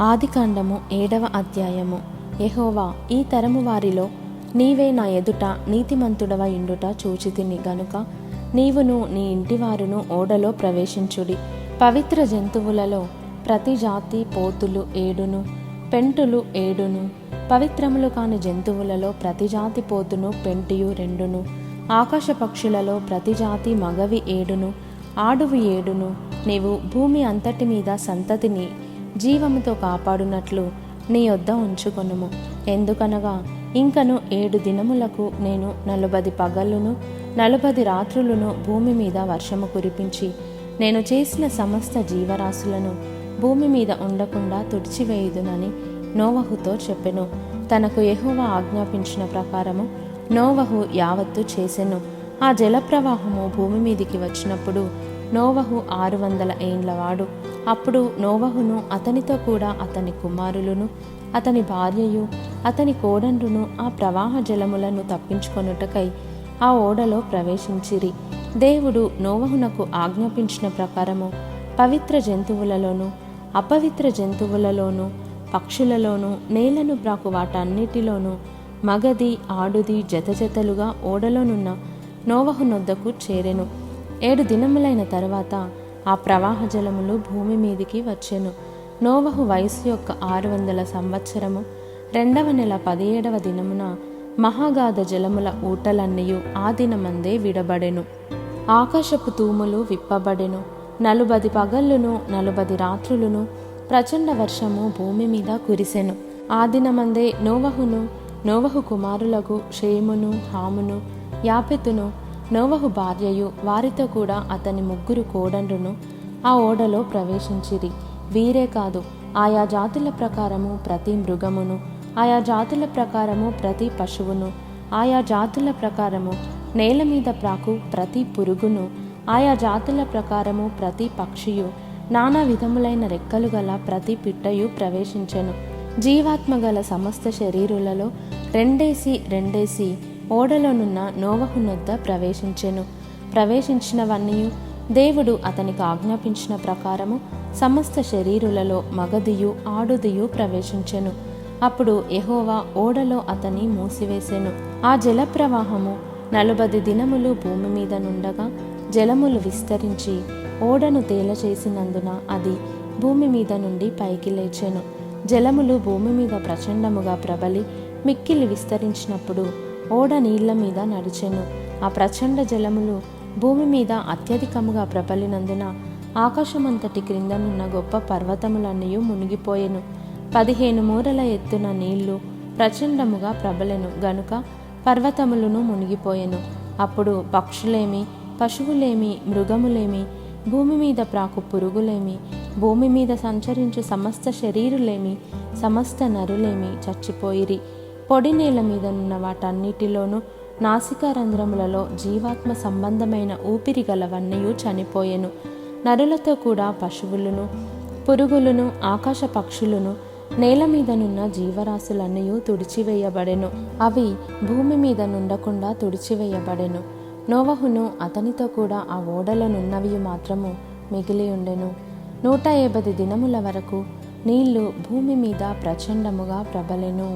ఆదికాండము 7వ అధ్యాయము. యెహోవా, ఈ తరము వారిలో నీవే నా ఎదుట నీతిమంతుడవై ఉండుట చూచితిని గనుక నీవును నీ ఇంటివారును ఓడలో ప్రవేశించుడి. పవిత్ర జంతువులలో ప్రతి జాతి పోతులు 7, పెంటులు 7, పవిత్రములు కాని జంతువులలో ప్రతి జాతి పోతును పెంటియు 2, ఆకాశ పక్షులలో ప్రతి జాతి మగవి 7, ఆడువి 7. నీవు భూమి అంతటి మీద సంతతిని జీవముతో కాపాడునట్లు నీ యొద్ద ఉంచుకొనుము. ఎందుకనగా ఇంకను 7 దినములకు నేను 40 పగలును 40 రాత్రులను భూమి మీద వర్షము కురిపించి నేను చేసిన సమస్త జీవరాశులను భూమి మీద ఉండకుండా తుడిచివేయుదునని నోవహుతో చెప్పెను. తనకు యెహోవా ఆజ్ఞాపించిన ప్రకారము నోవహు యావత్తు చేసెను. ఆ జలప్రవాహము భూమి మీదికి వచ్చినప్పుడు నోవహు 600 ఏండ్లవాడు. అప్పుడు నోవహును అతనితో కూడా అతని కుమారులను అతని భార్యయు అతని కోడండ్రును ఆ ప్రవాహ జలములను తప్పించుకొనుటకై ఆ ఓడలో ప్రవేశించిరి. దేవుడు నోవహునకు ఆజ్ఞాపించిన ప్రకారము పవిత్ర జంతువులలోను అపవిత్ర జంతువులలోను పక్షులలోను నేలను ప్రాకు వాటన్నిటిలోనూ మగది ఆడుది జతజతలుగా ఓడలోనున్న నోవహునొద్దకు చేరెను. 7 దినములైన తరువాత ఆ ప్రవాహ జలములు భూమి మీదికి వచ్చెను. నోవహు వయసు యొక్క 600 సంవత్సరము 2వ నెల 17వ దినమున మహాగాధ జలముల ఊటలన్నయు ఆ దినమందే విడబడెను. ఆకాశపు తూములు విప్పబడెను. 40 పగళ్ళును 40 రాత్రులను ప్రచండ వర్షము భూమి మీద కురిసెను. ఆ దినమందే నోవహు కుమారులకు షేమును హామును యాపెతును నోవహు భార్యయు వారితో కూడా అతని 3 కోడండ్రును ఆ ఓడలో ప్రవేశించిరి. వీరే కాదు, ఆయా జాతుల ప్రకారము ప్రతి మృగమును, ఆయా జాతుల ప్రకారము ప్రతి పశువును, ఆయా జాతుల ప్రకారము నేల మీద ప్రాకు ప్రతి పురుగును, ఆయా జాతుల ప్రకారము ప్రతి పక్షియు, నానా విధములైన రెక్కలు గల ప్రతి పిట్టయు ప్రవేశించెను. జీవాత్మ గల సమస్త శరీరులలో రెండేసి ఓడలోనున్న నోవహునొద్ద ప్రవేశించెను. ప్రవేశించినవన్నీ దేవుడు అతనికి ఆజ్ఞాపించిన ప్రకారము సమస్త శరీరులలో మగదియు ఆడుదియు ప్రవేశించెను. అప్పుడు యెహోవా ఓడలో అతని మూసివేసెను. ఆ జలప్రవాహము 40 దినములు భూమి మీద నుండగా జలములు విస్తరించి ఓడను తేలచేసినందున అది భూమి మీద నుండి పైకి లేచెను. జలములు భూమి మీద ప్రచండముగా ప్రబలి మిక్కిలి విస్తరించినప్పుడు ఓడ నీళ్ల మీద నడిచెను. ఆ ప్రచండ జలములు భూమి మీద అత్యధికముగా ప్రబలినందున ఆకాశమంతటి క్రిందనున్న గొప్ప పర్వతములన్నీ మునిగిపోయెను. 15 మూరల ఎత్తున నీళ్లు ప్రచండముగా ప్రబలెను గనుక పర్వతములను మునిగిపోయెను. అప్పుడు పక్షులేమి పశువులేమి మృగములేమి భూమి మీద ప్రాకు పురుగులేమి భూమి మీద సంచరించు సమస్త శరీరులేమి సమస్త నరులేమి చచ్చిపోయిరి. పొడి నేల మీదనున్న వాటన్నిటిలోనూ నాసికారంధ్రములలో జీవాత్మ సంబంధమైన ఊపిరి గలవన్నీ చనిపోయెను. నరులతో కూడా పశువులను పురుగులను ఆకాశ పక్షులను నేల మీదనున్న జీవరాశులన్నీ తుడిచివేయబడెను. అవి భూమి మీద నుండకుండా తుడిచివేయబడెను. నోవహును అతనితో కూడా ఆ ఓడలోనున్నవి మాత్రము మిగిలి ఉండెను. 150 దినముల వరకు నీళ్లు భూమి మీద ప్రచండముగా ప్రబలెను.